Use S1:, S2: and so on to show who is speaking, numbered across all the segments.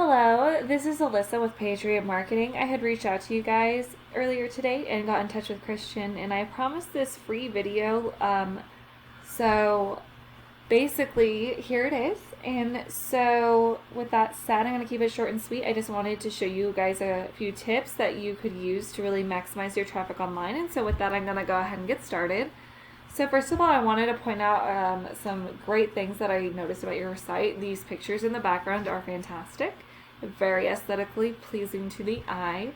S1: Hello, this is Alyssa with Patriot Marketing. I had reached out to you guys earlier today and got in touch with Christian, and I promised this free video. So basically, here it is. And so, with that said, I'm going to keep it short and sweet. I just wanted to show you guys a few tips that you could use to really maximize your traffic online. And so, with that, I'm going to go ahead and get started. So first of all, I wanted to point out some great things that I noticed about your site. These pictures in the background are fantastic, very aesthetically pleasing to the eye.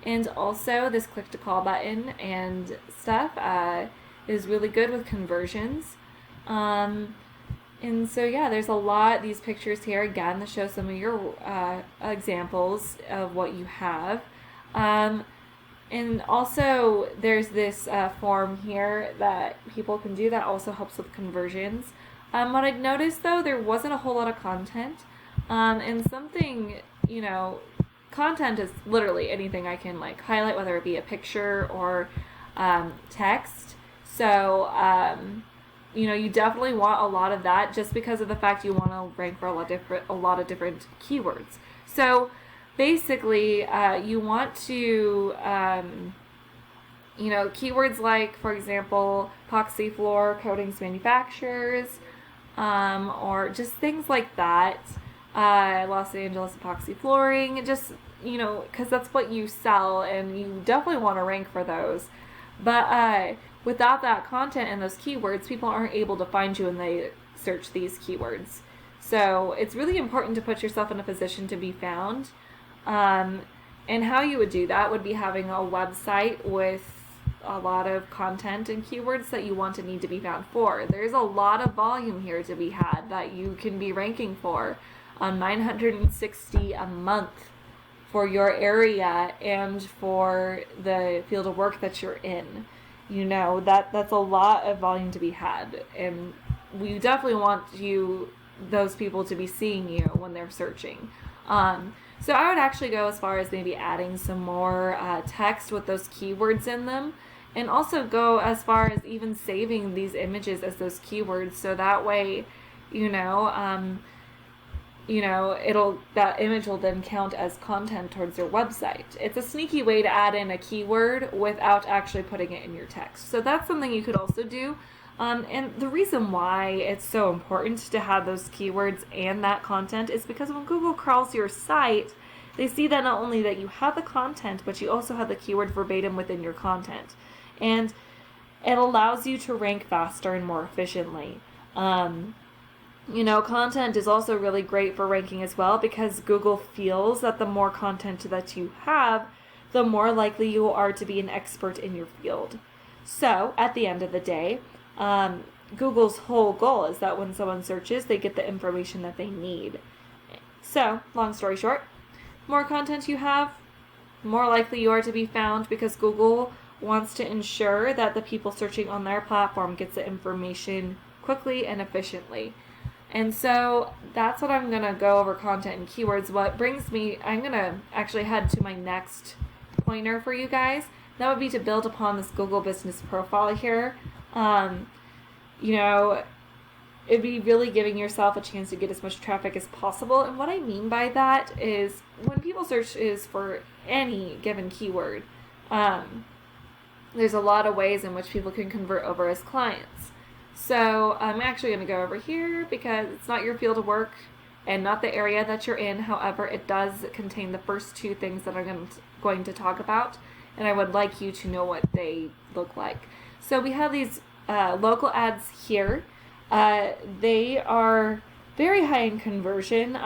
S1: And also this click to call button and stuff is really good with conversions. And so yeah, there's a lot, these pictures here again that show some of your examples of what you have. And also there's this form here that people can do that also helps with conversions. What I'd noticed though, there wasn't a whole lot of content. And something, content is literally anything I can highlight, whether it be a picture or text. So, you definitely want a lot of that just because of the fact you want to rank for a lot of different keywords. So basically, you want to, keywords like, for example, epoxy floor coatings manufacturers, or just things like that. Los Angeles epoxy flooring, just, because that's what you sell and you definitely want to rank for those. But without that content and those keywords, people aren't able to find you when they search these keywords. So it's really important to put yourself in a position to be found. And how you would do that would be having a website with a lot of content and keywords that you want to need to be found for. There's a lot of volume here to be had that you can be ranking for. 960 a month for your area and for the field of work that you're in. That's a lot of volume to be had, and we definitely want those people to be seeing you when they're searching. So I would actually go as far as maybe adding some more text with those keywords in them, and also go as far as even saving these images as those keywords, so that way, that image will then count as content towards your website. It's a sneaky way to add in a keyword without actually putting it in your text. So that's something you could also do. And the reason why it's so important to have those keywords and that content is because when Google crawls your site, they see that not only that you have the content, but you also have the keyword verbatim within your content. And it allows you to rank faster and more efficiently. Content is also really great for ranking as well because Google feels that the more content that you have, the more likely you are to be an expert in your field. So, at the end of the day, Google's whole goal is that when someone searches, they get the information that they need. So, long story short, more content you have, more likely you are to be found because Google wants to ensure that the people searching on their platform gets the information quickly and efficiently. And so that's what I'm going to go over, content and keywords. What brings me, I'm going to actually head to my next pointer for you guys. That would be to build upon this Google business profile here. It'd be really giving yourself a chance to get as much traffic as possible. And what I mean by that is when people search is for any given keyword, there's a lot of ways in which people can convert over as clients. So I'm actually going to go over here because it's not your field of work and not the area that you're in. However, it does contain the first two things that I'm going to talk about, and I would like you to know what they look like. So we have these local ads here. They are very high in conversion.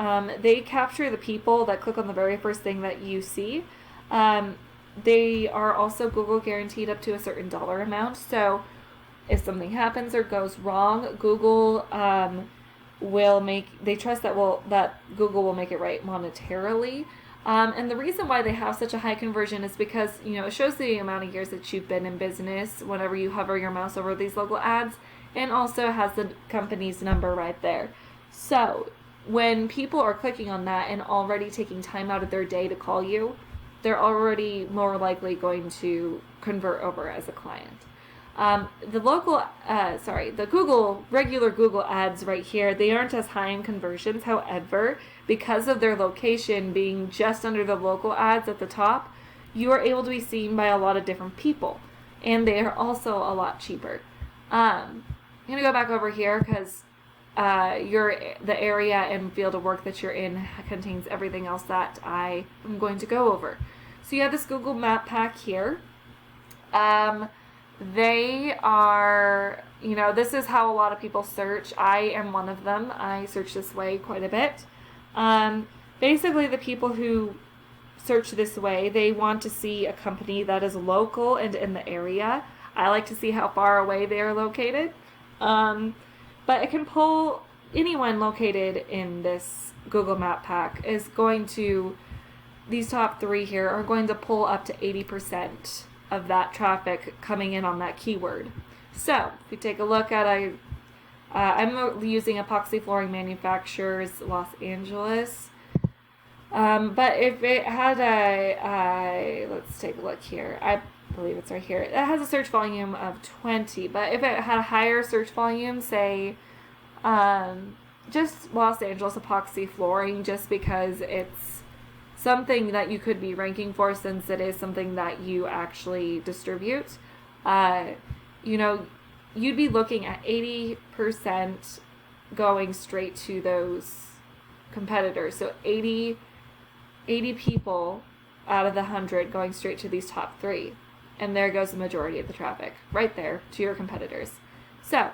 S1: They capture the people that click on the very first thing that you see. They are also Google guaranteed up to a certain dollar amount. So if something happens or goes wrong, Google they trust that Google will make it right monetarily. And the reason why they have such a high conversion is because, it shows the amount of years that you've been in business whenever you hover your mouse over these local ads, and also has the company's number right there. So when people are clicking on that and already taking time out of their day to call you, they're already more likely going to convert over as a client. The regular Google ads right here, they aren't as high in conversions. However, because of their location being just under the local ads at the top, you are able to be seen by a lot of different people, and they are also a lot cheaper. I'm going to go back over here because the area and field of work that you're in contains everything else that I am going to go over. So you have this Google Map pack here. They are, this is how a lot of people search. I am one of them. I search this way quite a bit. Basically, the people who search this way, they want to see a company that is local and in the area. I like to see how far away they are located. But it can pull anyone located in this Google Map pack these top 3 here are going to pull up to 80% of that traffic coming in on that keyword. So if we take a look at I'm using Epoxy Flooring Manufacturers Los Angeles. But if it had let's take a look here. I believe it's right here. It has a search volume of 20, but if it had a higher search volume, say, just Los Angeles Epoxy Flooring, just because it's something that you could be ranking for since it is something that you actually distribute, you'd be looking at 80% going straight to those competitors. So 80 people out of the 100 going straight to these top 3. And there goes the majority of the traffic right there to your competitors. So,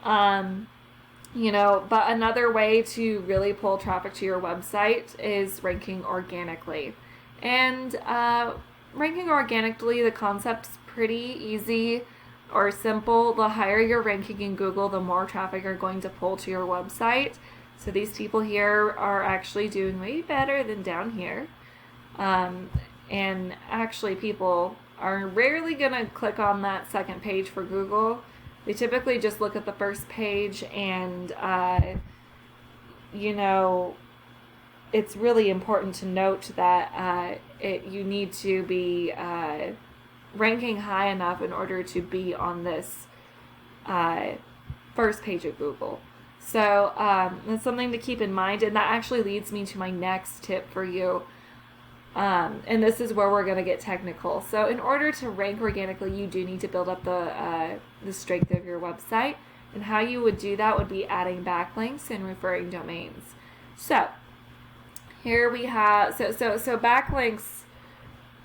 S1: but another way to really pull traffic to your website is ranking organically. And ranking organically, the concept's pretty easy or simple. The higher your ranking in Google, the more traffic you're going to pull to your website. So these people here are actually doing way better than down here. And actually people are rarely going to click on that second page for Google. They typically just look at the first page, and, it's really important to note that you need to be ranking high enough in order to be on this first page of Google. So that's something to keep in mind, and that actually leads me to my next tip for you. And this is where we're going to get technical. So in order to rank organically, you do need to build up the strength of your website. And how you would do that would be adding backlinks and referring domains. So here we have, so backlinks,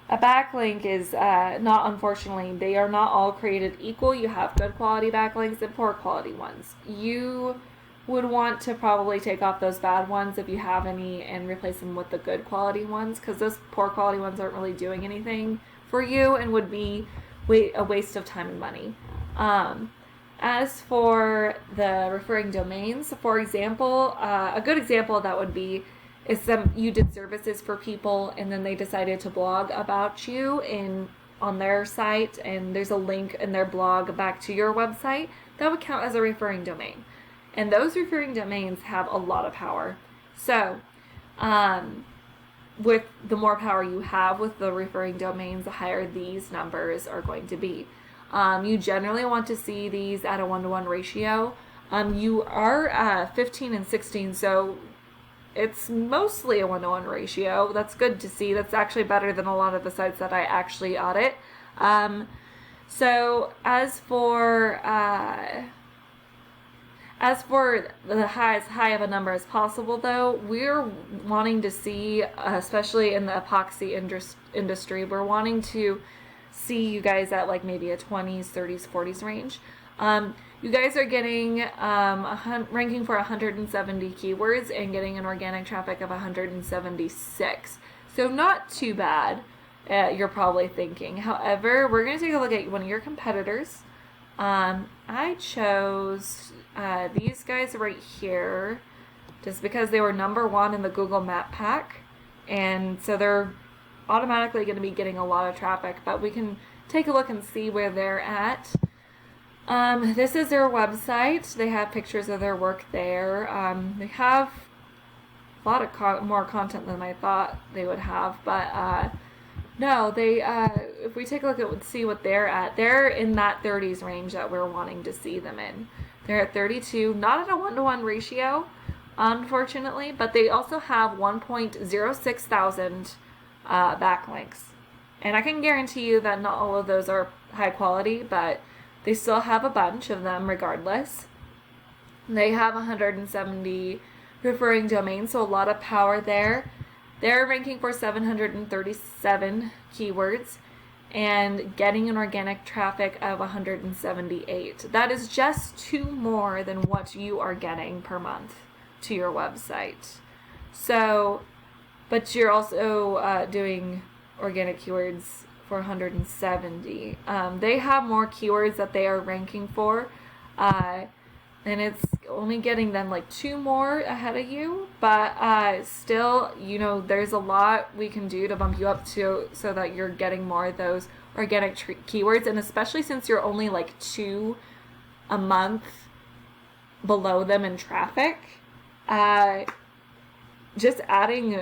S1: a backlink is not, unfortunately, they are not all created equal. You have good quality backlinks and poor quality ones. You would want to probably take off those bad ones if you have any and replace them with the good quality ones, because those poor quality ones aren't really doing anything for you and would be a waste of time and money. As for the referring domains, for example, a good example of that would be you did services for people and then they decided to blog about you on their site, and there's a link in their blog back to your website. That would count as a referring domain. And those referring domains have a lot of power. So, with the more power you have with the referring domains, the higher these numbers are going to be. You generally want to see these at a 1-to-1 ratio. You are 15 and 16, so it's mostly a 1-to-1 ratio. That's good to see. That's actually better than a lot of the sites that I actually audit. So as for the as high of a number as possible, though, we're wanting to see, especially in the epoxy industry, we're wanting to see you guys at like maybe a 20s, 30s, 40s range. You guys are getting ranking for 170 keywords and getting an organic traffic of 176. So not too bad, you're probably thinking. However, we're going to take a look at one of your competitors. I chose these guys right here just because they were number 1 in the Google Map pack, and so they're automatically going to be getting a lot of traffic, but we can take a look and see where they're at. This is their website. They have pictures of their work there. They have a lot of more content than I thought they would have, but no, they if we take a look at see what they're at, they're in that 30s range that we're wanting to see them in. They're at 32, not at a 1-to-1 ratio, unfortunately, but they also have 1.06 thousand backlinks. And I can guarantee you that not all of those are high quality, but they still have a bunch of them regardless. They have 170 referring domains, so a lot of power there. They're ranking for 737 keywords and getting an organic traffic of 178. That is just 2 more than what you are getting per month to your website. So, but you're also doing organic keywords for 170. They have more keywords that they are ranking for, and it's only getting them like 2 more ahead of you, but still, you know, there's a lot we can do to bump you up to so that you're getting more of those organic keywords, and especially since you're only like 2 a month below them in traffic, just adding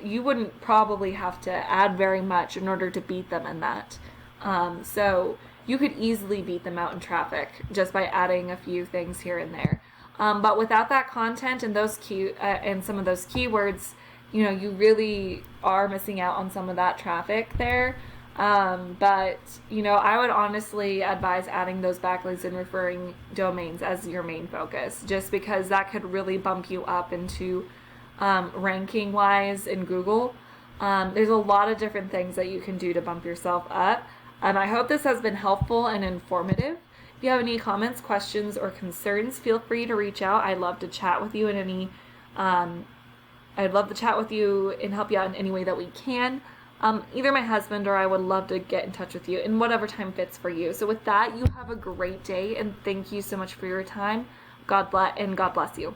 S1: you wouldn't probably have to add very much in order to beat them in that. So you could easily beat them out in traffic just by adding a few things here and there. But without that content and those and some of those keywords, you know, you really are missing out on some of that traffic there. But, you know, I would honestly advise adding those backlinks and referring domains as your main focus, just because that could really bump you up into ranking wise in Google. There's a lot of different things that you can do to bump yourself up. I hope this has been helpful and informative. If you have any comments, questions, or concerns, feel free to reach out. I'd love to chat with you I'd love to chat with you and help you out in any way that we can. Either my husband or I would love to get in touch with you in whatever time fits for you. So with that, you have a great day, and thank you so much for your time. God bless you.